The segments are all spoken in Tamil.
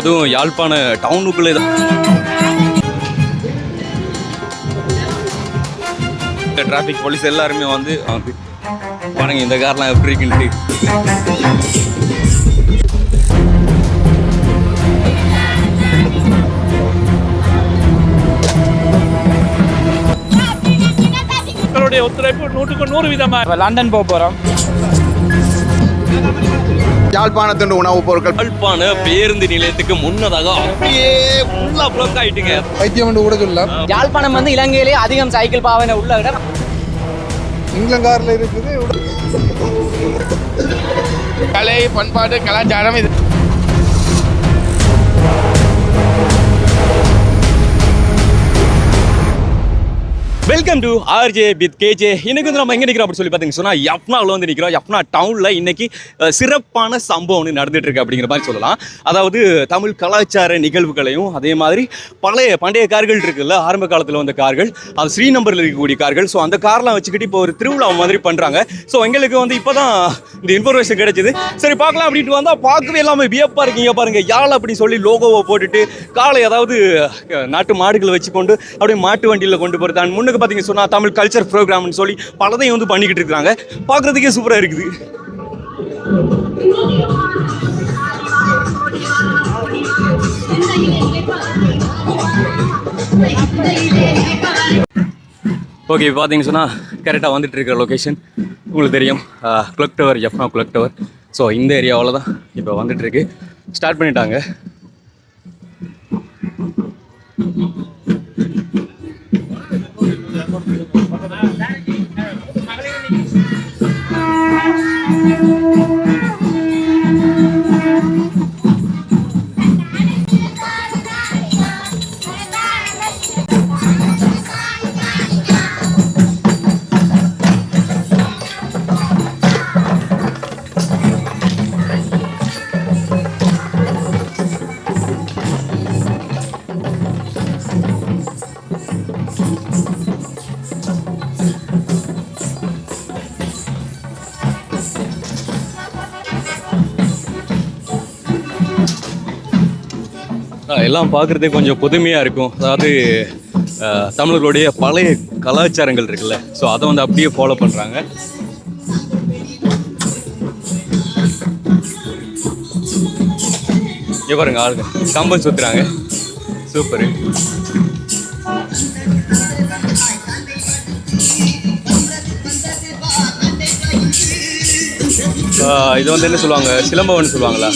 இதுவும் யாழ்ப்பாண டவுனுக்குள்ளே டிராஃபிக் போலீஸ் எல்லாருமே வந்து பாருங்க இந்த கார்லாம் எப்படி இருக்குன்ட்டு. மக்களுடைய ஒத்துழைப்பு 100% லண்டன் போக போகிறோம். யாழ்ப்பாணத்தின் உணவுப் பொருட்கள் யாழ்ப்பாண பேருந்து நிலையத்துக்கு முன்னதாக அப்படியே ஃபுல்லா ப்ளாக் ஆயிட்டுங்க. வைத்தியம் கூட சொல்லலாம். யாழ்ப்பாணம் வந்து இலங்கையிலே அதிகம் சைக்கிள் பாவனை உள்ள இடம். இங்கிலாந்துல இருக்குது. கலை பண்பாடு கலாச்சாரம் இது. Welcome to RJ with KJ. இன்னைக்கு வந்து நம்ம எங்கே நிற்கிறோம் அப்படின்னு சொல்லி பார்த்தீங்கன்னு சொன்னால் யப்னாவில் வந்து நிற்கிறோம். யப்னா டவுனில் இன்னைக்கு சிறப்பான சம்பவம் ஒன்று நடந்துட்டு இருக்கு அப்படிங்கிற மாதிரி சொல்லலாம். அதாவது தமிழ் கலாச்சார நிகழ்வுகளையும் அதே மாதிரி பண்டைய கார்கள் இருக்குல்ல, ஆரம்ப காலத்தில் வந்த கார்கள், அது ஸ்ரீ நம்பரில் இருக்கக்கூடிய கார்கள். ஸோ அந்த கார்லாம் வச்சுக்கிட்டு இப்போ ஒரு திருவிழா மாதிரி பண்ணுறாங்க. ஸோ எங்களுக்கு வந்து இப்போ தான் இந்த இன்ஃபர்மேஷன் கிடைச்சிது. சரி பார்க்கலாம் அப்படின்ட்டு வந்தால் பார்க்கவே எல்லாமே வியப்பாக இருக்கீங்க. பாருங்கள், யாழ் அப்படின்னு சொல்லி லோகோவை போட்டுட்டு காலை அதாவது நாட்டு மாடுகளை வச்சு கொண்டு அப்படியே மாட்டு வண்டியில் கொண்டு போகிறது. அண்ட் முன்னுக்கு பார்த்தீங்க சொன்னால் தமிழ் கல்ச்சர் ப்ரோக்ராம்னு சொல்லி பலதையும் வந்து பண்ணிக்கிட்டு இருக்காங்க. பார்க்குறதுக்கே சூப்பராக இருக்குது. ஓகே, பார்த்தீங்கன்னு சொன்னால் கரெக்டாக வந்துட்டு இருக்கிற லொக்கேஷன் உங்களுக்கு தெரியும், clock tower, Jaffna clock tower. So இந்த ஏரியாவில் தான் இப்போ வந்துட்டு இருக்கு. ஸ்டார்ட் பண்ணிட்டாங்க. எல்லாம் பார்க்குறதே கொஞ்சம் புதுமையாக இருக்கும். அதாவது தமிழர்களுடைய பழைய கலாச்சாரங்கள் இருக்குல்ல, ஸோ அதை வந்து அப்படியே ஃபாலோ பண்ணுறாங்க. பாருங்க, ஆளுங்க கம்பம் சுற்றுறாங்க. சூப்பரு. இது வந்து என்ன சொல்லுவாங்க, சிலம்பவன்னு சொல்லுவாங்களா?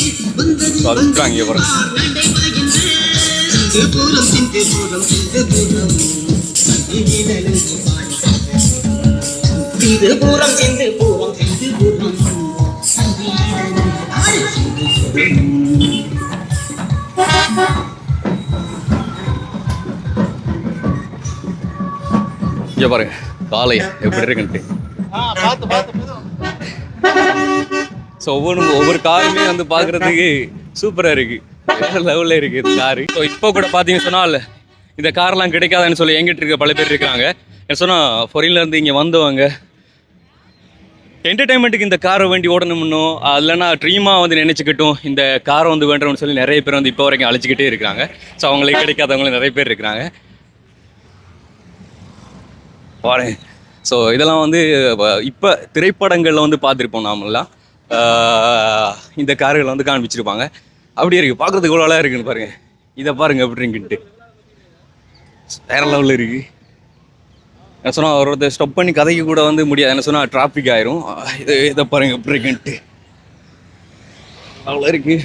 ஸோ அது சுற்றுறாங்க. இங்கே பாருங்க. இங்க பாருங்க காலை எப்படி இருக்குன்ட்டு. ஸோ ஒவ்வொரு காருமே வந்து பார்க்குறதுக்கு சூப்பராக இருக்குது. வேறு லெவலில் இருக்குது இந்த காரு. ஸோ இப்போ கூட பார்த்தீங்கன்னு சொன்னால் இந்த கார்லாம் கிடைக்காதுன்னு சொல்லி எங்கிட்ட இருக்க பல பேர் இருக்கிறாங்க. என்ன சொன்னால் ஃபாரின்லேருந்து இங்கே வந்தவங்க என்டர்டைன்மெண்ட்டுக்கு இந்த காரை வேண்டி ஓடணும்னோ இல்லைன்னா ட்ரீமாக வந்து நினச்சிக்கிட்டும் இந்த காரை வந்து வேண்டணும்னு சொல்லி நிறைய பேர் வந்து இப்போ வரைக்கும் அழைச்சிக்கிட்டே இருக்கிறாங்க. ஸோ அவங்களுக்கு கிடைக்காதவங்களும் நிறைய பேர் இருக்கிறாங்க. பாருங்க, ஸோ இதெல்லாம் வந்து இப்போ திரைப்படங்களில் வந்து பார்த்துருப்போம் நாமெல்லாம். இந்த கார்களை வந்து காண்பிச்சிருப்பாங்க. அப்படியே இருக்குது, பார்க்குறதுக்கு எவ்வளோ அழகாக இருக்குன்னு பாருங்கள். இதை பாருங்கள் எப்படி இருக்குன்ட்டு. வேறு லெவலில் இருக்குது. என்ன சொன்னால் ஒருத்தர் ஸ்டாப் பண்ணி கதைக்கு கூட வந்து முடியாது. என்ன சொன்னால் டிராஃபிக் ஆயிரும். இதை பாருங்கள் எப்படி இருக்குன்ட்டு. அவ்வளோ இருக்குது.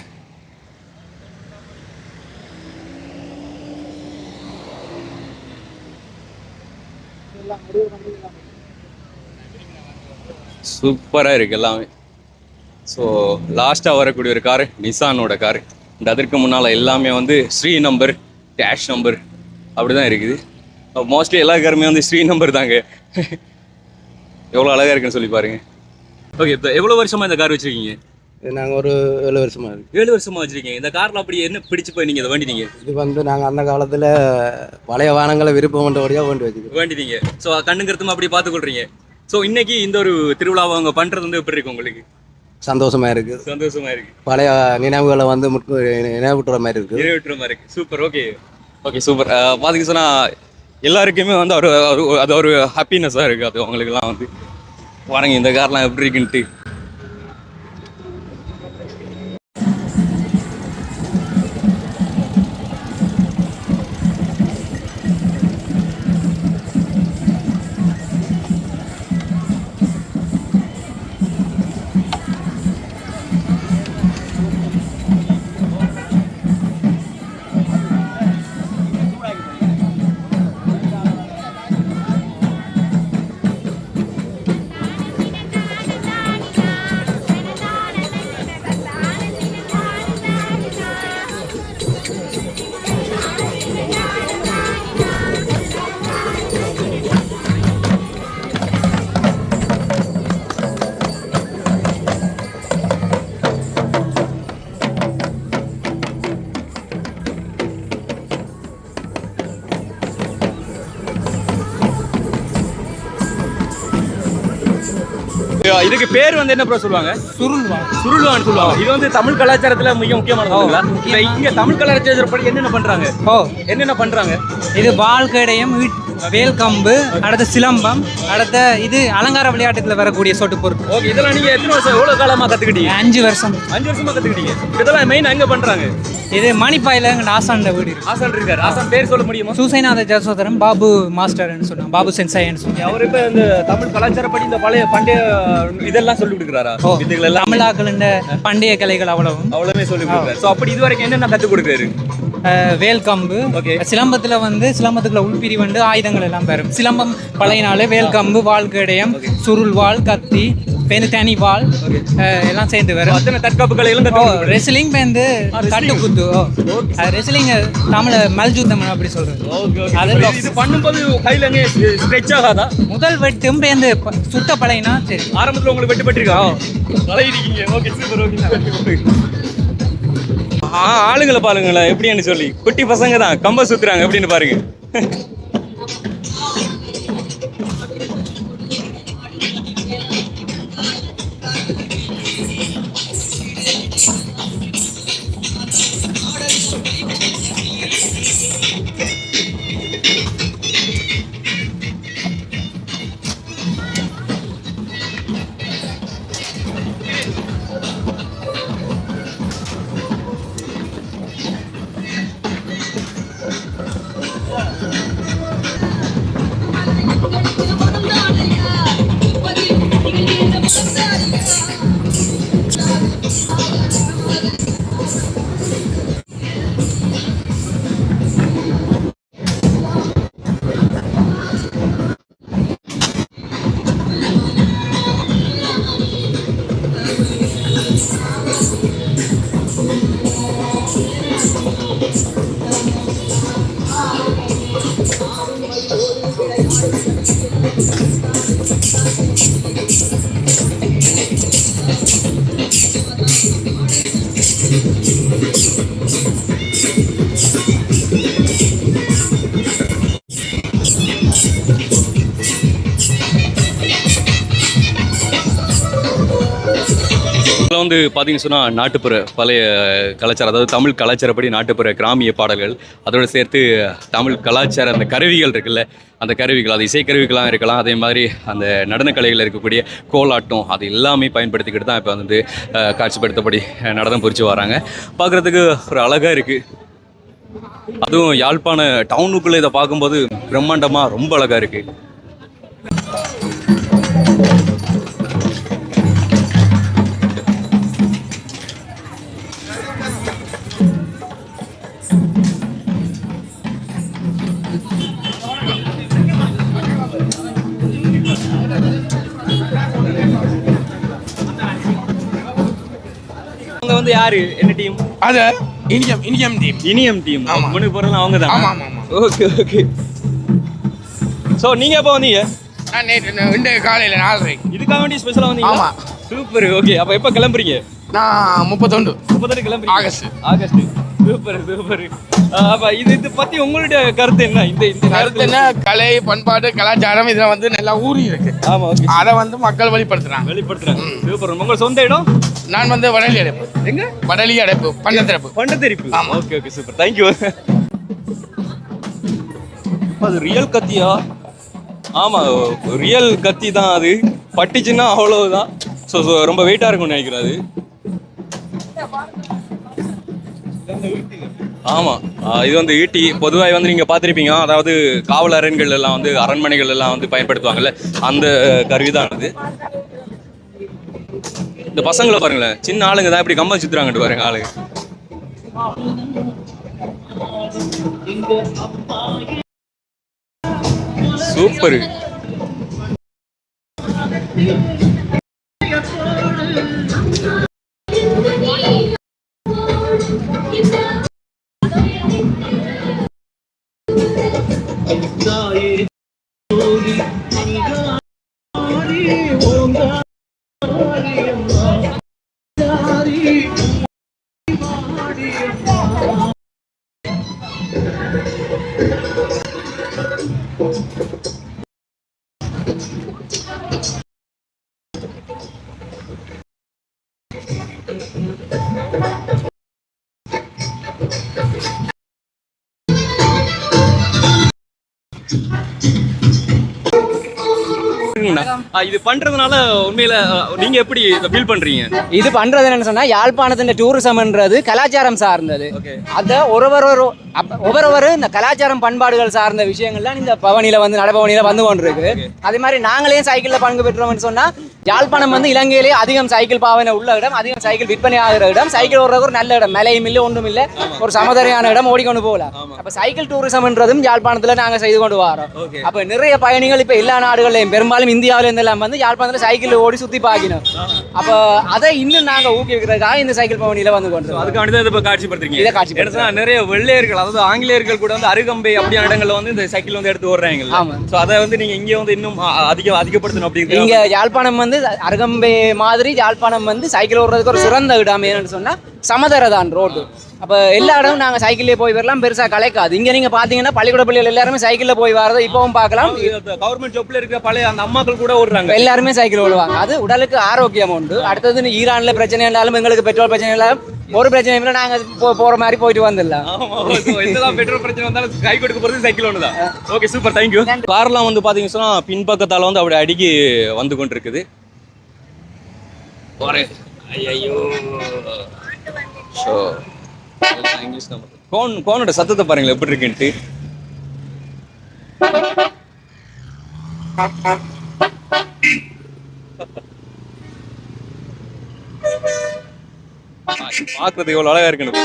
சூப்பராக இருக்குது எல்லாமே. ஸோ லாஸ்ட்டாக வரக்கூடிய ஒரு காரு நிசானோட காரு. இந்த அதற்கு முன்னால் எல்லாமே வந்து ஸ்ரீ நம்பர், டேஷ் நம்பர் அப்படி தான் இருக்குது. மோஸ்ட்லி எல்லா காருமே வந்து ஸ்ரீ நம்பர் தாங்க. எவ்வளோ அழகாக இருக்குன்னு சொல்லி பாருங்கள். ஓகே, இப்போ எவ்வளோ வருஷமாக இந்த கார் வச்சுருக்கீங்க? நாங்கள் ஒரு 7 வருஷமாக இருக்குது. 7 வருஷமாக வச்சுருக்கீங்க. இந்த காரில் அப்படி என்ன பிடிச்சி போய் நீங்கள் இதை வேண்டிட்டீங்க? இது வந்து நாங்கள் அந்த காலத்தில் பழைய வாகனங்களை விருப்பம் பண்ணுறபடியாக வேண்டிட்டீங்க. ஸோ கண்ணுங்கிறதுமா அப்படி பார்த்துக்கொள்றீங்க. ஸோ இன்னைக்கு இந்த ஒரு திருவிழாவை அவங்க பண்ணுறது வந்து எப்படி இருக்கு உங்களுக்கு? சந்தோஷமா இருக்குது. சந்தோஷமா இருக்கு. பழைய நினைவுகளை வந்து நினைவுட்டுற மாதிரி இருக்குது. நிறைவேற்றுற மாதிரி இருக்கு. சூப்பர். Okay okay super. பார்த்தீங்க சொன்னா எல்லாருக்குமே வந்து அது ஒரு ஹாப்பினஸ்ஸாக இருக்குது. அது அவங்களுக்குலாம் வந்து பாருங்க இந்த கார்லாம் எப்படி இருக்குன்ட்டு. இதுக்கு பேர் வந்து என்ன ப்ரோ சொல்லுவாங்க? சுருள்வான்னு சொல்லுவாங்க. இது வந்து தமிழ் கலாச்சாரத்துல மிக முக்கியமானதுங்களா? இங்க தமிழ் கலாச்சாரப்படி என்னென்ன பண்றாங்க? என்னென்ன பண்றாங்க? இது வாழ்கடையம், வேல்கம்பு, அடுத்த சிலம்பம், அடுத்த இது அலங்கார விளையாட்டுல வரக்கூடிய சொட்டு பொருட்கள். ஓகே, இதெல்லாம் நீங்க எத்தனை வருஷம் எவ்வளவு காலமா கத்துக்கிட்டீங்க? 5 வருஷம். 5 வருஷமா கத்துக்கிட்டீங்க. இதெல்லாம் மெயின் எங்க பண்றாங்க? இது மணிப்பாயில எங்க ஆசான் வீடு. ஆசான் இருக்காரு. ஆசான் பேர் சொல்ல முடியுமா? சூசைநாத ஜசோதரன் பாபு மாஸ்டர்னு சொன்னாங்க. பாபு சென்சாய்னு சொன்னாங்க. அவர் இப்ப இந்த தமிழ் கலாச்சாரப்படி இந்த பழைய பண்டைய இதெல்லாம் சொல்லி கொடுக்குறாரா? இதுகள் எல்லாம் தமிழாக்கள் இந்த பண்டைய கலைகள் அவ்வளவுமே சொல்லி கொடுக்குறாரு. சோ அப்படி இதுவரைக்கும் என்னென்ன கத்து கொடுக்குறாரு? வேல்கம்பு, சிலம்பத்துல வந்து சிலம்பத்துக்குள்ள உள்பிரிவண்டு ஆயுதங்கள் எல்லாம் பெறும். சிலம்பம் பழைய நாள் வேல்கம்பு, வாழ்கடையம், சுருள் வாள், கத்தி, தனி வாள் எல்லாம் சேர்ந்து வரும். அத்தனை தற்காப்பு கலைகளும் ரெஸ்லிங் பேருந்து கட்டு குத்து. ரெஸ்லிங் தமிழ் மல்ஜூத்தம் அப்படி சொல்றது. இது பண்ணும்போது கையில ஸ்ட்ரெச் ஆகாதா? முதல் வெட்டும் பேருந்து சுட்ட பழையனா சரி. ஆரம்பத்துல உங்களுக்கு வெட்டுப்பட்டிருக்கா? பழகிருக்கீங்க. Okay super. ஓகே ஆளுங்களை பாருங்களேன் எப்படின்னு சொல்லி. குட்டி பசங்க தான் கம்ப சுத்துறாங்க எப்படின்னு பாருங்க. வந்து பார்த்தீங்கன்னு சொன்னால் நாட்டுப்புற பழைய கலாச்சாரம், அதாவது தமிழ் கலாச்சாரப்படி நாட்டுப்புற கிராமிய பாடல்கள், அதோடு சேர்த்து தமிழ் கலாச்சார அந்த கருவிகள் இருக்குல்ல, அந்த கருவிகள், அது இசைக்கருவிகளாக இருக்கலாம், அதே மாதிரி அந்த நடனக்கலைகளில் இருக்கக்கூடிய கோலாட்டம், அது எல்லாமே பயன்படுத்திக்கிட்டு தான் இப்போ வந்து காட்சிப்படுத்தபடி நடனம் புரிச்சு வராங்க. பார்க்குறதுக்கு ஒரு அழகாக இருக்குது. அதுவும் யாழ்ப்பாண டவுனுக்குள்ளே இதை பார்க்கும்போது பிரம்மாண்டமாக ரொம்ப அழகாக இருக்குது. வந்து யாரு என்ன டீம்? அது இனியம் டீம். இனியம் டீம். முன்னுக்கு போறதுலாம் அவங்க தான். ஆமா ஆமா. Okay okay. சோ நீங்க எப்போ வந்தீங்க? நான் நேற்று காலையில 4:30. இதுக்காக வேண்டி ஸ்பெஷலா வந்தீங்க? ஆமா. சூப்பர். ஓகே, அப்ப எப்போ கிளம்புறீங்க? நான் 31 கிளம்புறீங்க? ஆகஸ்ட். Super super. அப்ப இது பத்தி உங்களுடைய கருத்து என்ன? இந்த இந்த கருத்து என்ன, கலை பண்பாடு கலாச்சாரம் இதுல வந்து நல்லா ஊறி இருக்கு. ஆமா, ஓகே. அதை வந்து மக்கள் வெளிப்படுத்துறாங்க. வெளிப்படுத்துறாங்க. சூப்பர். உங்க சொந்த இடம் நான் வந்து வடலி அடைப்பு. எங்க? வடலி அடைப்பு பண்டத்திறப்பு. பண்டத்தெரிப்பு. ஆமா. Okay okay super. Thank you. அது ரியல் கத்தியா? ஆமா, ரியல் கத்தி தான். அது பட்டுச்சுன்னா அவ்வளவுதான். ஸோ ரொம்ப வெயிட்டா இருக்கும்னு நினைக்கிறேன் அது. ஆமா, இது வந்து ஈட்டி. பொதுவாக வந்து நீங்க பார்த்துருப்பீங்க, அதாவது காவல் அரண்கள் எல்லாம் வந்து அரண்மனைகள் எல்லாம் வந்து பயன்படுத்துவாங்கல்ல, அந்த கருவி தான் அது. இந்த பசங்களை பாருங்களேன், சின்ன ஆளுங்க தான் இப்படி கம்பம் சுத்துறாங்கட்டு பாருங்க ஆளுங்க. சூப்பர். இது பண்றதுனால உண்மையில நீங்க எப்படி ஃபீல் பண்றீங்க? இது பண்றது என்னன்னு சொன்னா, யாழ்ப்பாணத்தின் டூரிசம்ன்றது கலாச்சாரம் சார்ந்தது. அத ஒவ்வொரு இந்த கலாச்சாரம் பண்பாடுகள் சார்ந்த விஷயங்கள்லாம் இந்த பவனியில வந்து நடைபவனியில வந்து கொண்டிருக்கு. அதே மாதிரி நாங்களே சைக்கிள்ல பங்கு பெற்றோம்னு சொன்னா, யாழ்ப்பாணம் வந்து இலங்கையிலேயே அதிகம் சைக்கிள் பாவனை உள்ள இடம், அதிகம் சைக்கிள் விற்பனை ஆகிற இடம், சைக்கிள் ஓடுறதுக்கு ஒரு நல்ல இடம், மலையும் இல்லை ஒன்றும் இல்லை, ஒரு சமதரையான இடம், ஓடிக்கொண்டு போகலாம். அப்ப சைக்கிள் டூரிசம்ன்றதும் யாழ்ப்பாணத்துல நாங்க செய்து கொண்டு வரோம். அப்ப நிறைய பயணிகள் இப்ப எல்லா நாடுகளையும், பெரும்பாலும் இந்தியாவில இருந்தெல்லாம் வந்து யாழ்ப்பாணத்துல சைக்கிள் ஓடி சுத்தி பார்க்கணும். அப்ப அதை இன்னும் நாங்க ஊக்குவிக்கிறதுக்காக இந்த சைக்கிள் பவனியில வந்து கொண்டு அதுக்காண்டி இப்ப காட்சிப்படுத்துறீங்க. இதை காட்சிப்படுத்துறோம். நிறைய வெள்ளையர்கள், அதாவது ஆங்கிலேயர்கள் கூட வந்து அருகம்பை அப்படியான இடங்கள்ல வந்து இந்த சைக்கிள் வந்து எடுத்து ஓடுறாங்க. ஆமா. சோ அதை வந்து நீங்க இங்க வந்து இன்னும் அதிகப்படுத்தணும் அப்படிங்கிறது. இங்க யாழ்ப்பாணம் வந்து அருகம்பை மாதிரி யாழ்ப்பாணம் வந்து சைக்கிள் ஓடுறதுக்கு ஒரு சிறந்த இடம். என்னன்னு சொன்னா சமதரதான் ரோடு. அப்ப எல்லா இடமும் நாங்க சைக்கிள்லயே போய் வரலாம், பெருசா கலைக்காது. இங்க நீங்க பாத்தீங்கன்னா பள்ளிக்கூட பிள்ளைகள் எல்லாருமே சைக்கிள்ல போய் வரதை இப்பவும் பார்க்கலாம். கவர்மெண்ட் ஜாப்ல இருக்கிற பழைய அந்த அம்மாக்கள் கூட ஓடுறாங்க, எல்லாருமே சைக்கிள் ஓடுவாங்க. அது உடலுக்கு ஆரோக்கியம் உண்டு. அடுத்தது ஈரான்ல பிரச்சனை இருந்தாலும், எங்களுக்கு பெட்ரோல் பிரச்சனை இல்லாம ஒரு பிரச்சனை இல்லை, நாங்க போற மாதிரி போயிட்டு வந்துடலாம். பெட்ரோல் பிரச்சனை வந்தாலும் கை கொடுக்க போறது சைக்கிள் ஒண்ணுதான். Okay super, thank you. கார்லாம் வந்து பாத்தீங்கன்னா சொன்னா பின்பக்கத்தால வந்து அப்படி அடிக்கி வந்து கொண்டிருக்குது. ஐயோ, இங்கிலீஷ் கோனோட சத்தத்தை பாருங்களேன் எப்படி இருக்குன்ட்டு. பாக்குறதுக்கு எவ்வளவு அழகா இருக்குன்னு.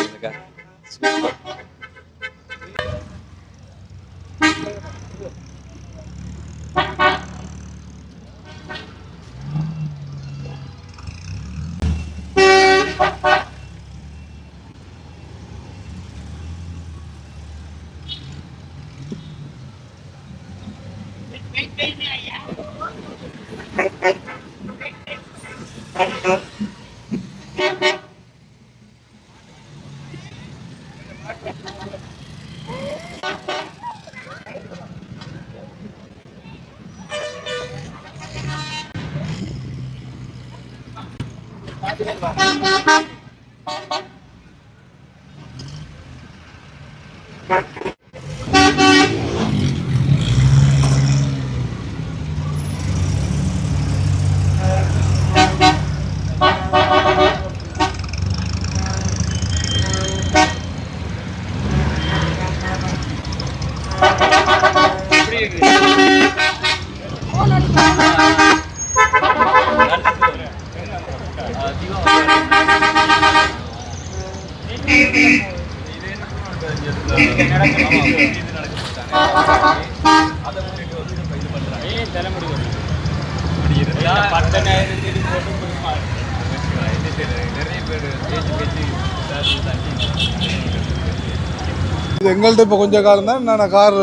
எங்கள்கிட்ட இப்போ கொஞ்சம் காலம் தான். நான் கார்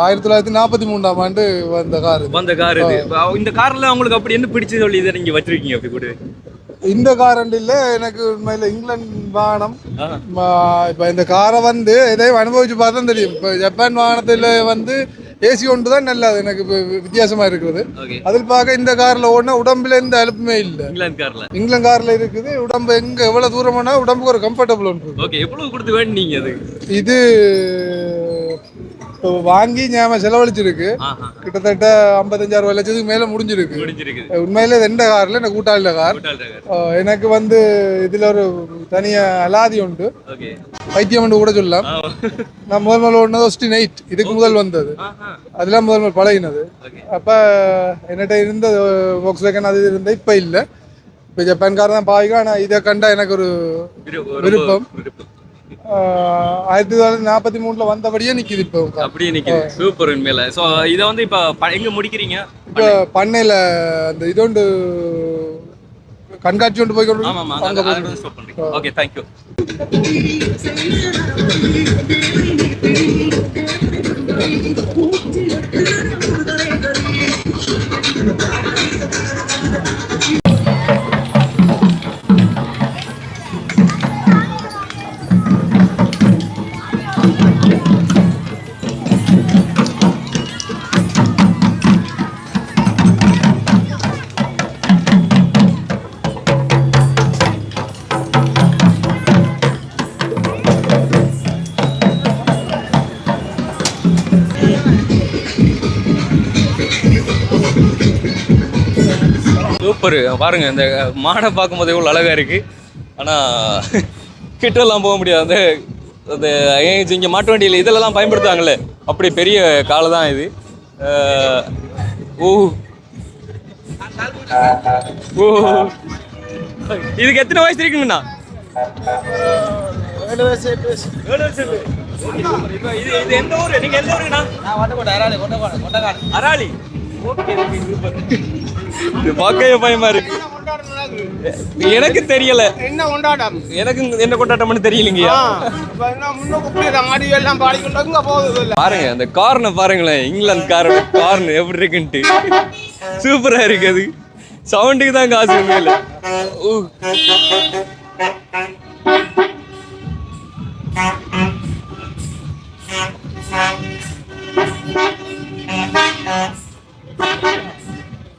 1943ஆம் ஆண்டு வந்த கார். இது. இந்த கார்ல உங்களுக்கு அப்படி என்ன பிடிச்சது சொல்லி இதை நீங்க வச்சிருக்கீங்க அப்படி கூட? இந்த கார் இல்ல எனக்கு உண்மையில இங்கிலாந்து வாகனம். இப்போ இந்த காரை வந்து எதையும் அனுபவிச்சு பார்த்தா தெரியும். இப்போ ஜப்பான் வாகனத்தில் வந்து ஏசி ஒன்று தான் நல்லது எனக்கு இப்போ வித்தியாசமா இருக்குது. அதில் பார்க்க இந்த கார்ல ஓடினா உடம்புல எந்த அலுப்புமே இல்லை. இங்கிலாந்து கார்ல இருக்குது. உடம்பு எங்க எவ்வளவு தூரமானா உடம்புக்கு ஒரு கம்ஃபர்டபுள் ஒன்று. எவ்வளவு கொடுத்து வேண்டிங்க அது? இது வாங்கி ஞாபகம் செலவழிச்சிருக்கு. கிட்டத்தட்ட 55-60 லட்சத்துக்கு மேல முடிஞ்சிருக்கு. உண்மையில எந்த கார்ல எனக்கு கூட்டாளில கார். எனக்கு வந்து இதுல ஒரு தனியா அலாதி உண்டு, பைத்தியம் கூட சொல்லலாம். நான் முதல் ஓடினது Austin 8, இதுக்கு முதல் வந்தது. அதெல்லாம் முதல் பழகினது. அப்ப என்கிட்ட இருந்த Volkswagen அது இருந்த இப்ப இல்ல. இப்ப ஜப்பான் கார் தான் பாவிக்கும். ஆனா இதை கண்டா எனக்கு ஒரு விருப்பம். 1943 வந்தபடியே நிக்குது. இப்போ அப்படியே நிக்குது. சூப்பர். உண்மையில சோ இத வந்து இப்ப எங்க முடிக்கிறீங்க? இப்ப பண்ணையில அந்த இதோண்டு கண்காட்சி கொண்டு போய் கொண்டு. ஆமா அங்க ஸ்டாப் பண்றீங்க. Okay, thank you. சூப்பர். பாருங்க இந்த மாடை பார்க்கும்போது எவ்வளோ அழகா இருக்கு. ஆனால் கிட்டெல்லாம் போக முடியாது. அந்த இங்கே மாட்டு வண்டியில் இதெல்லாம் பயன்படுத்துவாங்கல்ல, அப்படி பெரிய காலை தான் இது. ஓ ஓ இதுக்கு எத்தனை வயசு இருக்குங்கண்ணா? 7 வயசு. இது எந்த ஊர்? நீங்க எந்த ஊருங்கண்ணா? அராலி. பார்க்கவே பயமா இருக்கு. எனக்கு தெரியல என்ன கொண்டாட்டம். எனக்கு என்ன கொண்டாட்டம்னு தெரியலங்கய்யா. பாருங்க அந்த கார்னை பாருங்களேன். இங்கிலாந்து கார்னு எப்படி இருக்குன்ட்டு சூப்பரா இருக்கு. அது சவுண்டுக்கு தான் காசு மேல.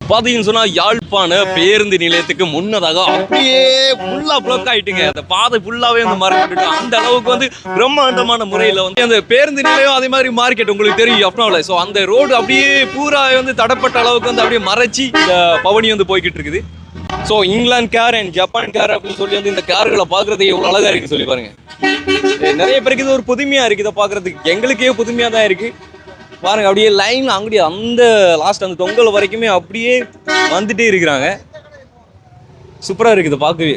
பாத்தீங்கன்னு சொன்னா யாழ்ப்பாண பேருந்து நிலையத்துக்கு முன்னதாக அப்படியே ஃபுல்லா பிளாக் ஆயிட்டுங்க. அந்த பாதை ஃபுல்லாவே வந்து மார்க்கெட். அந்த அளவுக்கு வந்து பிரம்மாண்டமான முறையில வந்து அந்த பேருந்து நிலையம் அதே மாதிரி மார்க்கெட் உங்களுக்கு தெரியும் அப்னாவில். ஸோ அந்த ரோடு அப்படியே பூரா வந்து தடப்பட்ட அளவுக்கு வந்து அப்படியே மறைச்சி இந்த பவனி வந்து போய்கிட்டு இருக்குது. So England car and Japan car அப்படின்னு சொல்லி வந்து இந்த கார்களை பாக்குறதுக்கு எவ்வளவு அழகா இருக்கு சொல்லி பாருங்க. நிறைய பேருக்கு இது ஒரு புதுமையா இருக்கு. இதை பாக்குறதுக்கு எங்களுக்கே புதுமையா தான் இருக்கு. பாருங்க அப்படியே லைன்ல அங்கடி அந்த லாஸ்ட் அந்த தொங்கல் வரைக்குமே அப்படியே வந்துட்டே இருக்கிறாங்க. சூப்பரா இருக்குது பார்க்கவே.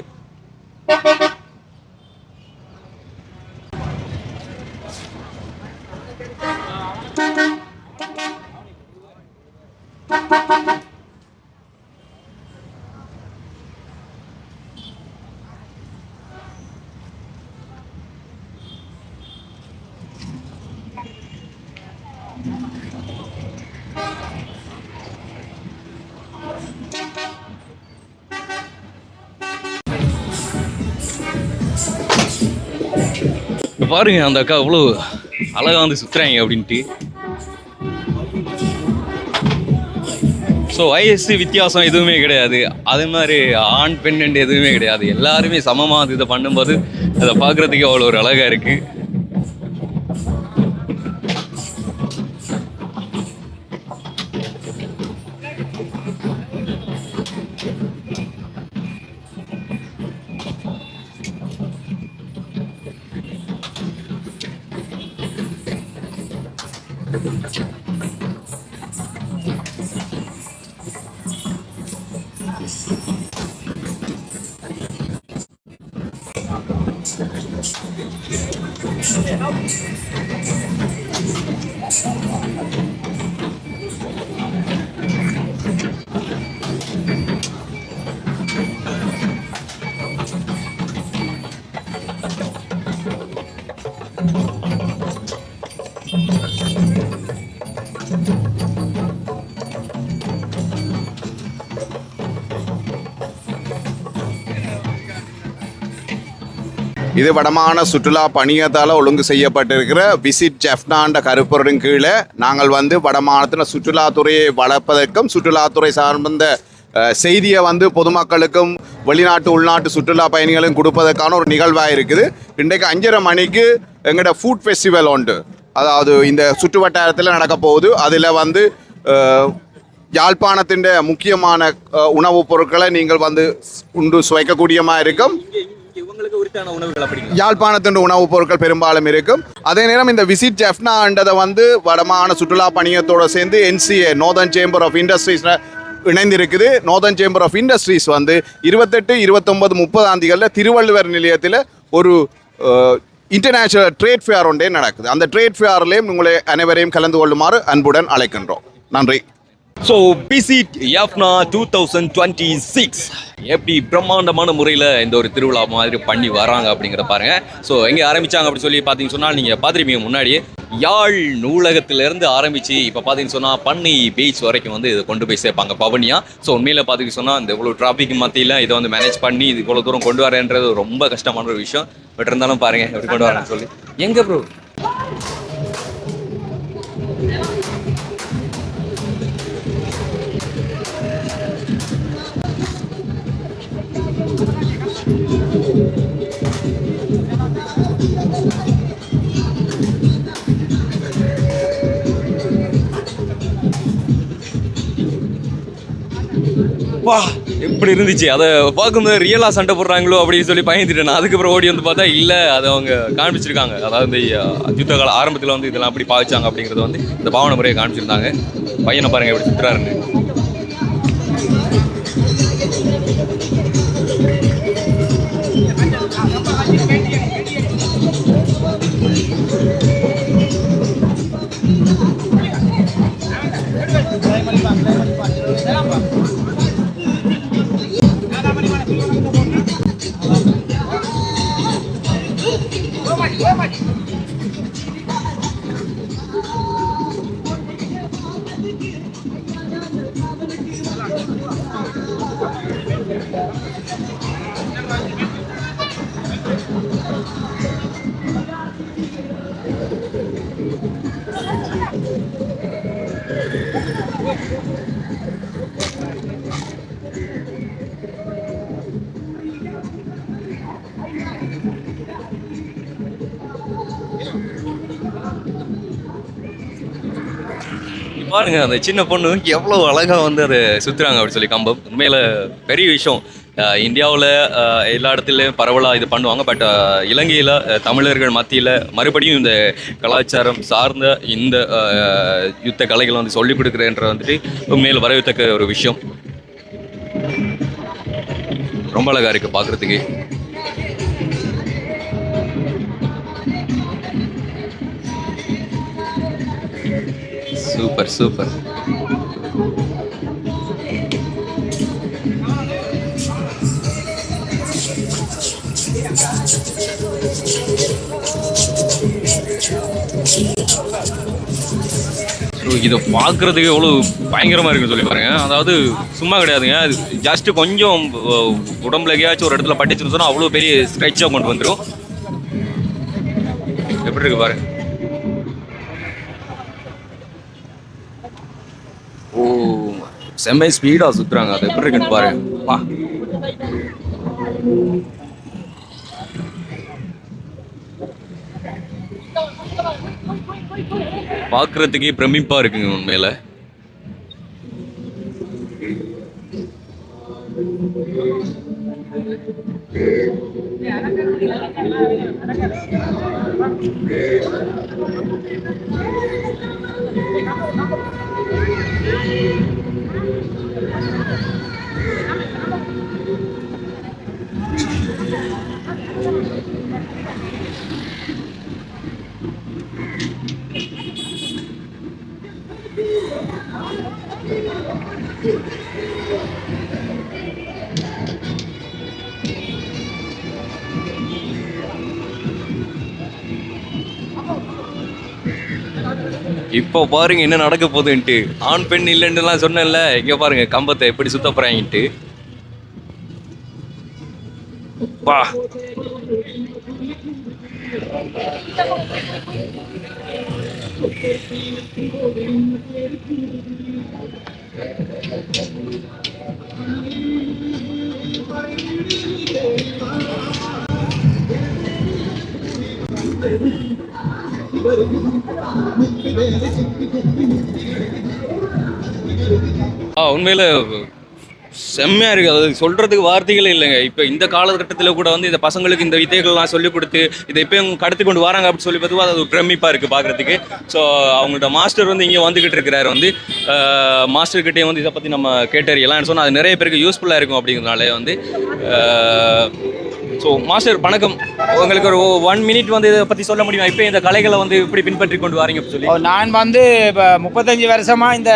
பாருங்க அந்த அக்கா அவ்வளோ அழகா வந்து சுத்துறாங்க அப்படின்ட்டு. ஸோ வயசு வித்தியாசம் எதுவுமே கிடையாது. அதே மாதிரி ஆண் பெண் எதுவுமே கிடையாது. எல்லாருமே சமமாக இதை பண்ணும்போது அதை பார்க்குறதுக்கு அவ்வளோ ஒரு அழகா இருக்கு. இது வடமான சுற்றுலா பணியத்தால் ஒழுங்கு செய்யப்பட்டிருக்கிற விசிட் ஜெஃப்னான்ற கருப்பொருளின் கீழே நாங்கள் வந்து வடமாநிலத்தில் சுற்றுலாத்துறையை வளர்ப்பதற்கும் சுற்றுலாத்துறை சார்ந்த செய்தியை வந்து பொதுமக்களுக்கும் வெளிநாட்டு உள்நாட்டு சுற்றுலா பயணிகளும் கொடுப்பதற்கான ஒரு நிகழ்வாக இருக்குது. இன்றைக்கு 5:30 மணிக்கு எங்களோட ஃபுட் ஃபெஸ்டிவல் உண்டு, அதாவது இந்த சுற்று வட்டாரத்தில் நடக்க போகுது. அதில் வந்து யாழ்ப்பாணத்தின் முக்கியமான உணவுப் பொருட்களை நீங்கள் வந்து உண்டு சுவைக்கக்கூடியமாக இருக்கும். யாழ்ப்பாணத்தின் உணவுப் பொருட்கள் பெரும்பாலும் இருக்கும். அதே நேரம் இந்த விசிட் ஜெஃப்னான்றதை வந்து வடமான சுற்றுலா பணியத்தோடு சேர்ந்து NCA northern chamber of industries இணைந்திருக்குது. நார்தர்ன் சேம்பர் ஆஃப் இண்டஸ்ட்ரீஸ் வந்து 28, 29, 30 தேதிகளில் திருவள்ளுவர் நிலையத்தில் ஒரு இன்டர்நேஷனல் ட்ரேட் ஃபேர் ஒன்றே நடக்குது. அந்த ட்ரேட் ஃபேர்லேயும் உங்களை அனைவரையும் கலந்து கொள்ளுமாறு அன்புடன் அழைக்கின்றோம். நன்றி. ஸோ விசிட் யாஃப்னா 2026 எப்படி பிரம்மாண்டமான முறையில் இந்த ஒரு திருவிழா மாதிரி பண்ணி வராங்க அப்படிங்கிற பாருங்க. ஸோ எங்கே ஆரம்பித்தாங்க அப்படின்னு சொல்லி பார்த்தீங்கன்னு சொன்னால் நீங்கள் பார்த்துருப்பீங்க முன்னாடியே யாழ் நூலகத்திலேருந்து ஆரம்பித்து இப்போ பார்த்தீங்கன்னு சொன்னால் பண்ணை பீச் வரைக்கும் வந்து இதை கொண்டு போய் சேர்ப்பாங்க பவனியாக. ஸோ உண்மையில் பார்த்தீங்கன்னு சொன்னால் இந்த இவ்வளோ டிராஃபிக் மத்தியில் இதை வந்து மேனேஜ் பண்ணி இது இவ்வளோ தூரம் கொண்டு வரேன்றது ரொம்ப கஷ்டமான ஒரு விஷயம். பட் இருந்தாலும் பாருங்கள் எப்படி கொண்டு வரேன்னு சொல்லி. எங்கே ப்ரோ வா எப்படி இருந்துச்சு அதை பார்க்கும்போது ரியலாக சண்டை போடுறாங்களோ அப்படின்னு சொல்லி பயந்துட்டேன் நான். அதுக்கப்புறம் ஓடி வந்து பார்த்தா இல்லை, அதை அவங்க காண்பிச்சிருக்காங்க. அதாவது இந்த யுத்த கால ஆரம்பத்தில் வந்து இதெல்லாம் அப்படி பாவிச்சாங்க அப்படிங்கிறது வந்து இந்த பாவனை முறையை காண்பிச்சிருந்தாங்க. பையனை பாருங்க எப்படி சுற்றுறாருன்னு. பாருங்க அந்த சின்ன பொண்ணு எவ்வளோ அழகாக வந்து அதை சுற்றுறாங்க அப்படின்னு சொல்லி கம்பம். உண்மையில் பெரிய விஷயம். இந்தியாவில் எல்லா இடத்துலையும் பரவலாக இது பண்ணுவாங்க. பட் இலங்கையில் தமிழர்கள் மத்தியில் மறுபடியும் இந்த கலாச்சாரம் சார்ந்த இந்த யுத்த கலைகளை வந்து சொல்லிக் கொடுக்குறேன்ற வந்துட்டு உண்மையில் வரவேற்கத்தக்க ஒரு விஷயம். ரொம்ப அழகாக இருக்குது பார்க்குறதுக்கு. Super super. இதை பார்க்குறதுக்கு எவ்வளோ பயங்கரமாக இருக்குன்னு சொல்லி பாருங்க. அதாவது சும்மா கிடையாதுங்க, அது ஜஸ்ட்டு கொஞ்சம் உடம்புல எங்கேயாச்சும் ஒரு இடத்துல பட்டுச்சுன்னு சொன்னால் அவ்வளோ பெரிய ஸ்ட்ரெச்சாக கொண்டு வந்துடும். எப்படி இருக்கு பாருங்க. ஓ செம்ம ஸ்பீடாக சுற்றுறாங்க. அது எப்படி இருக்குன்னு பாருங்க. வா பார்க்குறதுக்கே பிரமிப்பாக இருக்குங்க உண்மையில். இப்போ பாருங்க என்ன நடக்க போகுதுன்ட்டு. ஆண் பெண் இல்லைன்னுலாம் சொன்னேன்ல, இங்க பாருங்க கம்பத்தை எப்படி சுத்த போறாங்கன்ட்டு. பா உண்மையில செம்மையா இருக்கு. அது சொல்றதுக்கு வார்த்தைகளே இல்லைங்க. இப்போ இந்த காலகட்டத்தில் கூட வந்து இந்த பசங்களுக்கு இந்த வித்தைகள்லாம் சொல்லிக் கொடுத்து இதை இப்போ கடத்தி கொண்டு வராங்க அப்படின்னு சொல்லி பார்த்து அது ஒரு பிரமிப்பா இருக்கு பார்க்கறதுக்கு. ஸோ அவங்கள்ட்ட மாஸ்டர் வந்து இங்கே வந்துகிட்டு இருக்கிறாரு. வந்து மாஸ்டர்கிட்டே வந்து இதை பற்றி நம்ம கேட்டறியலாம் சொன்னால் அது நிறைய பேருக்கு யூஸ்ஃபுல்லாக இருக்கும் அப்படிங்கிறதுனால வந்து ஸோ மாஸ்டர் வணக்கம். உங்களுக்கு ஒரு 1 மினிட் வந்து இதை பற்றி சொல்ல முடியுமா? இப்போ இந்த கலைகளை வந்து இப்படி பின்பற்றி கொண்டு வரீங்க அப்படின்னு சொல்லி. நான் வந்து இப்போ 35 வருஷமாக இந்த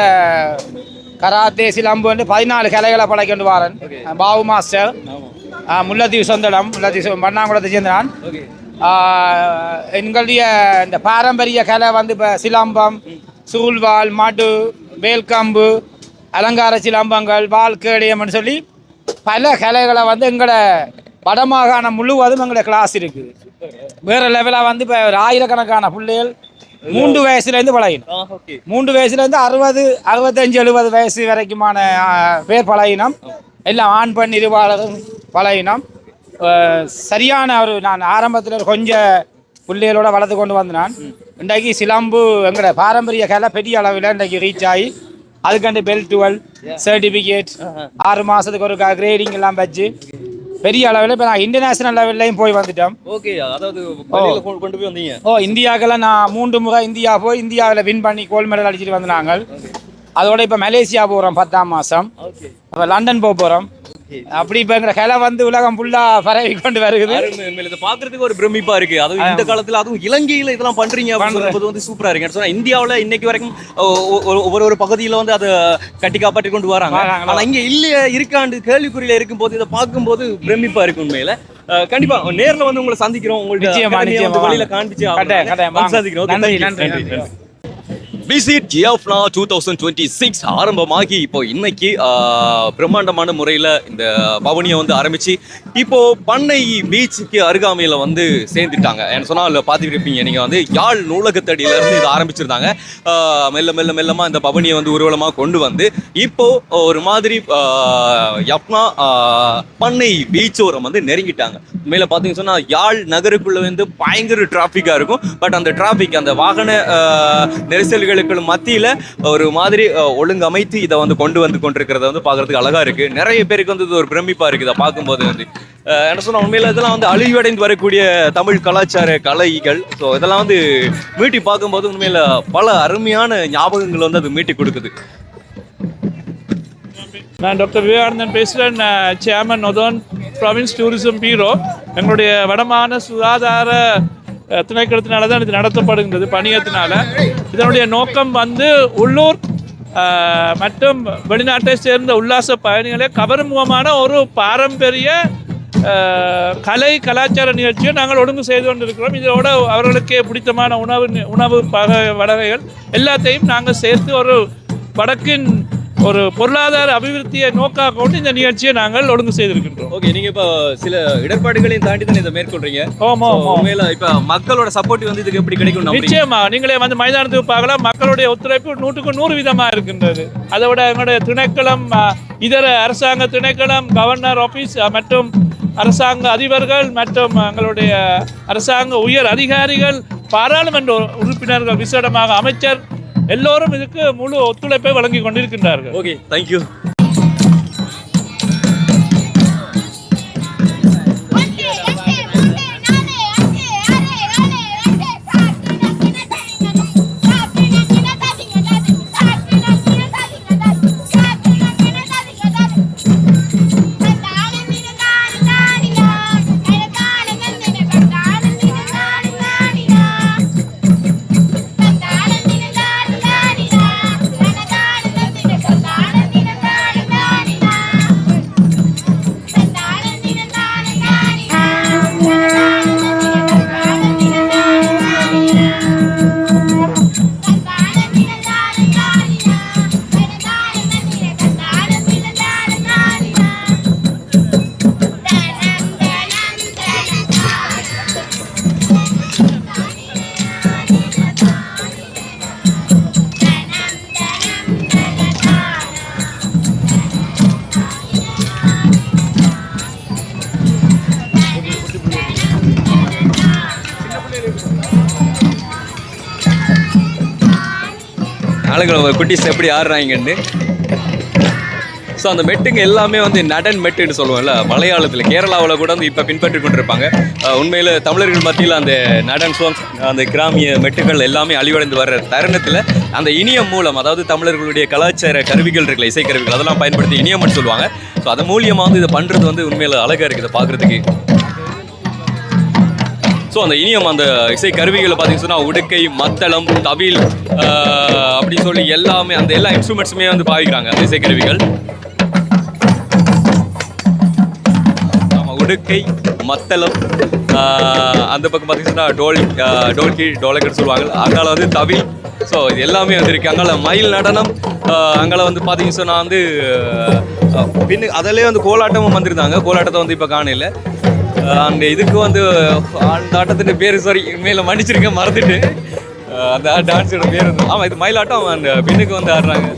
கராத்தே சிலம்பு வந்து 14 கலைகளை பழகிட்டு வரேன். பாபு மாஸ்டர், முல்லத்தீவு சொந்தடம், முல்லத்தீவு மண்ணாங்குளத்தை சேர்ந்த நான். எங்களுடைய இந்த பாரம்பரிய கலை வந்து இப்போ சிலம்பம், சூழ்வாள், மடு, வேல்கம்பு, அலங்கார சிலம்பங்கள், வால் கேடயம்னு சொல்லி பல கலைகளை வந்து எங்களோட வடமாகாணம் முழுவதும் எங்களோட கிளாஸ் இருக்குது. வேறு லெவலாக வந்து இப்போ ஒரு ஆயிரக்கணக்கான பிள்ளைகள் 3 வயசுலேருந்து பழகினோம். 3 வயசுலேருந்து 60, 65, 70 வயசு வரைக்குமான பேர் பழகினோம். எல்லாம் ஆண் பெண் இருபாலரும் பழகினோம். சரியான ஒரு நான் ஆரம்பத்தில் கொஞ்சம் பிள்ளைகளோட வளர்த்து கொண்டு வந்து நான் இன்றைக்கு சிலம்பு எங்களோட பாரம்பரிய கலை பெரிய அளவில் இன்றைக்கு ரீச் ஆகி அதுக்காண்டி பெல் 12 சர்டிஃபிகேட் 6 மாதத்துக்கு ஒரு கிரேடிங் எல்லாம் வச்சு பெரிய அளவில் இப்போ நான் இன்டர்நேஷனல் லெவல்லையும் போய் வந்துட்டோம். ஓகே, அதாவது கொண்டு போய் வந்தீங்க. இந்தியாக்கெல்லாம் நான் 3 முறை இந்தியா போய் இந்தியாவில் வின் பண்ணி கோல்டு மெடல் அடிச்சுட்டு வந்து நாங்கள். அதோட இப்போ மலேசியா போகிறோம் 10ஆம் மாதம். அப்போ லண்டன் போகிறோம். அப்படி இப்போ எங்கிற கலை வந்து உலகம் ஃபுல்லாக பரவி கொண்டு வருகுது. இதை பார்க்கறதுக்கு ஒரு பிரமிப்பா இருக்கு. அதுவும் இந்த காலத்தில் அதுவும் இலங்கையில் இதெல்லாம் பண்றீங்க அப்படின்னு வந்து சூப்பரா இருக்கு. சொன்னா இந்தியாவில் இன்னைக்கு வரைக்கும் ஒவ்வொரு பகுதியில் வந்து அதை கட்டி காப்பாற்றி கொண்டு வராங்க. ஆனா இங்க இல்லையா இருக்காண்டு கேள்விக்குறியில இருக்கும் போது இதை பார்க்கும்போது பிரமிப்பா இருக்கு. உண்மையில கண்டிப்பா நேர்ல வந்து உங்களை சந்திக்கிறோம். உங்களுக்கு வழியில காண்பிச்சு சந்திக்கிறோம். விசிட் ஜியாஃப்னா 2026 ஆரம்பமாகி இப்போ இன்னைக்கு பிரம்மாண்டமான முறையில் இந்த பவனியை வந்து ஆரம்பிச்சு இப்போ பண்ணை பீச்சுக்கு அருகாமையில் வந்து சேர்ந்துட்டாங்க. என்ன சொன்னால் பார்த்துட்டு இருப்பீங்க நீங்கள் வந்து யாழ் நூலகத்தடியிலேருந்து இதை ஆரம்பிச்சிருந்தாங்க. மெல்லமாக இந்த பவனியை வந்து ஊர்வலமாக கொண்டு வந்து இப்போ ஒரு மாதிரி யப்னா பண்ணை பீச்சோரம் வந்து நெருங்கிட்டாங்க. மேலே பார்த்தீங்கன்னு சொன்னால் யாழ் நகருக்குள்ளே வந்து பயங்கர டிராஃபிக்காக இருக்கும். பட் அந்த டிராஃபிக் அந்த வாகன நெரிசல்கள் மத்தியில ஒரு மாதிரி ஒழுங்கமைத்து இதை வந்து கொண்டு வந்து கொண்டிருக்கிறத வந்து பார்க்கறதுக்கு அழகா இருக்கு. நிறைய பேருக்கு வந்து இது ஒரு பிரமிப்பா இருக்கு. இதை பார்க்கும்போது வந்து என்ன சொன்னா உண்மையில இதெல்லாம் வந்து அழிவடைந்து வரக்கூடிய தமிழ் கலாச்சார கலைகள். ஸோ இதெல்லாம் வந்து மீட்டி பார்க்கும்போது உண்மையில பல அருமையான ஞாபகங்கள் வந்து அது மீட்டி கொடுக்குது. நான் டாக்டர் விவேகானந்தன் பேசுகிறேன், சேர்மன் நொதர்ன் ப்ராவின்ஸ் டூரிசம் பீரோ. எங்களுடைய வடமான சுகாதார திணைக்களத்தினால தான் இது நடத்தப்படுகின்றது, பணியத்தினால. இதனுடைய நோக்கம் வந்து உள்ளூர் மற்றும் வெளிநாட்டை சேர்ந்த உல்லாச பயணிகளை கவரும் முகமான ஒரு பாரம்பரிய கலாச்சார நிகழ்ச்சியை நாங்கள் ஒழுங்கு செய்து கொண்டிருக்கிறோம். இதோட அவர்களுக்கே பிடித்தமான உணவு வகைகள் எல்லாத்தையும் நாங்கள் சேர்த்து ஒரு வடக்கின் ஒரு பொருளாதார அபிவிருத்தியை நோக்காக கொண்டு இந்த நிகழ்ச்சியை நாங்கள் ஒழுங்கு செய்திருக்கின்றோம். ஓகே, நீங்க இப்போ சில இடர்பாடுகளையும் தாண்டி தான் இதை மேற்கொள்றீங்க. உண்மையில இப்ப மக்களோட சப்போர்ட் வந்து இதுக்கு எப்படி கிடைக்கும்? நிச்சயமா நீங்களே வந்து மைதானத்துக்கு பார்க்கலாம். மக்களுடைய ஒத்துழைப்பு 100% இருக்கின்றது. அதை விட எங்களுடைய திணைக்களம், இதர அரசாங்க திணைக்களம், கவர்னர் ஆபீஸ் மற்றும் அரசாங்க அதிபர்கள் மற்றும் எங்களுடைய அரசாங்க உயர் அதிகாரிகள், பாராளுமன்ற உறுப்பினர்கள், விசேடமாக அமைச்சர் எல்லோரும் இதுக்கு முழு ஒத்துழைப்பை வழங்கி கொண்டிருக்கின்றார்கள். Okay, thank you. ஆளுங்களை குட்டிஸ் எப்படி ஆடுறாங்கன்னு. ஸோ அந்த மெட்டுங்க எல்லாமே வந்து நடன் மெட்டுன்னு சொல்லுவோம்ல மலையாளத்தில், கேரளாவில் கூட வந்து இப்போ பின்பற்றி கொண்டிருப்பாங்க. உண்மையில் தமிழர்கள் மத்தியில் அந்த நடன் சாங்ஸ், அந்த கிராமிய மெட்டுகள் எல்லாமே அழிவடைந்து வர்ற தருணத்தில் அந்த இனியம் மூலம், அதாவது தமிழர்களுடைய கலாச்சார கருவிகள் இருக்குல்ல, இசைக்கருவிகள், அதெல்லாம் பயன்படுத்தி இனியம்னு சொல்லுவாங்க. ஸோ அது மூலியமாக வந்து இதை பண்ணுறது வந்து உண்மையில் அழகாக இருக்குது பார்க்குறதுக்கு. ஸோ அந்த இனியம், அந்த இசை கருவிகளை பார்த்தீங்கன்னு சொன்னால் உடுக்கை, மத்தளம், தவில் அப்படி சொல்லி எல்லாமே அந்த எல்லா இன்ஸ்ட்ருமெண்ட்ஸுமே வந்து பாவிக்கிறாங்க அந்த இசைக்கருவிகள். உடுக்கை, மத்தளம், அந்த பக்கம் பார்த்தீங்கன்னா டோல்கி, டோலக்கர் சொல்லுவாங்க. அங்கால வந்து தவில். ஸோ இது எல்லாமே வந்துருக்கு. அங்கால மயில் நடனம், அங்கால வந்து பார்த்தீங்கன்னு சொன்னால் வந்து பின்னு அதிலே வந்து கோலாட்டமும் வந்திருந்தாங்க. கோலாட்டத்தை வந்து இப்போ காணல. அந்த இதுக்கு வந்து அந்த ஆட்டத்தின் பேர் சாரி உண்மையில் மன்னிச்சிருக்கேன், மறந்துட்டு. அந்த டான்ஸோட பேர் வந்து ஆமாம், இது மயிலாட்டம். அந்த பின்னுக்கு வந்து ஆடுறாங்க.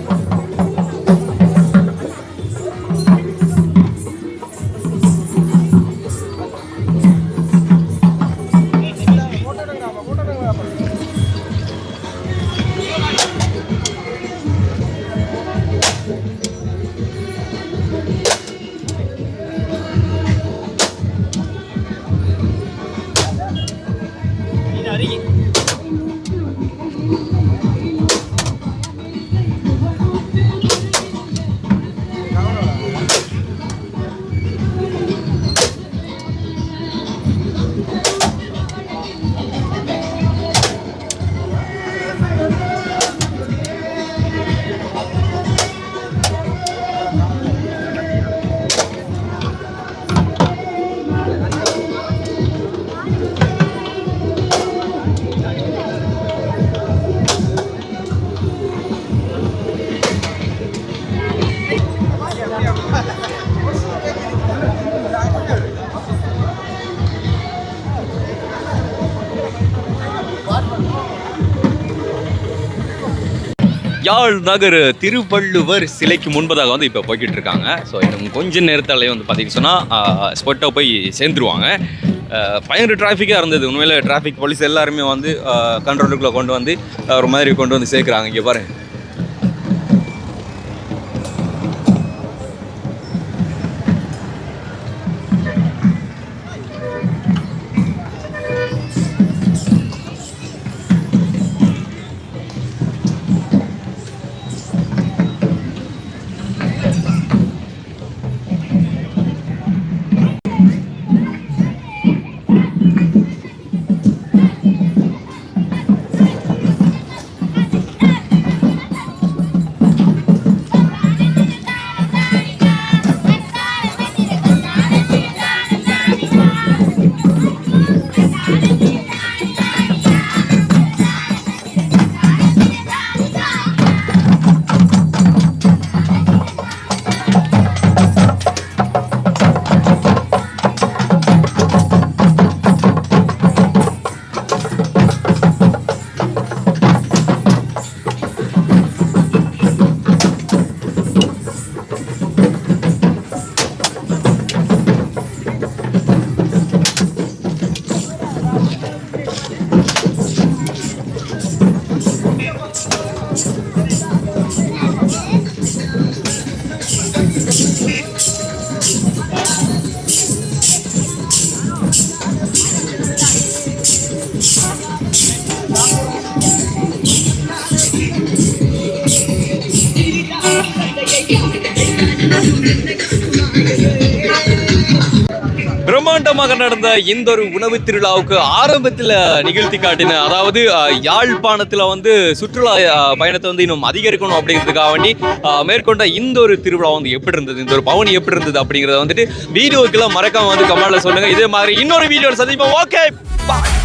யாழ் நகர் திருவள்ளுவர் சிலைக்கு முன்பதாக வந்து இப்போ போய்கிட்டு இருக்காங்க. ஸோ இன்னும் கொஞ்ச நேரத்தாலே வந்து பார்த்தீங்கன்னு சொன்னால் ஸ்பாட்டாக போய் சேர்ந்துருவாங்க. பயங்கர டிராஃபிக்காக இருந்தது. உண்மையில் டிராஃபிக் போலீஸ் எல்லாருமே வந்து கண்ட்ரோலுக்குள்ளே கொண்டு வந்து ஒரு மாதிரி கொண்டு வந்து சேர்க்குறாங்க. இங்கே பாருங்க. பிரம்மாண்டமாக நடந்த இந்த ஒரு உணவு திருவிழாவுக்கு ஆரம்பத்தில் நிகழ்த்தி காட்டின, அதாவது யாழ்ப்பாணத்தில் வந்து சுற்றுலா பயணத்தை வந்து இன்னும் அதிகரிக்கணும் அப்படிங்கிறதுக்காக வேண்டி மேற்கொண்ட இந்த ஒரு திருவிழா வந்து எப்படி இருந்தது, இந்த ஒரு பவனி எப்படி இருந்தது அப்படிங்கிறத வந்துட்டு வீடியோக்கெல்லாம் மறக்காம வந்து கமெண்ட்ல சொல்லுங்க. இதே மாதிரி இன்னொரு வீடியோவில் சந்திப்போம். ஓகே, பாய்.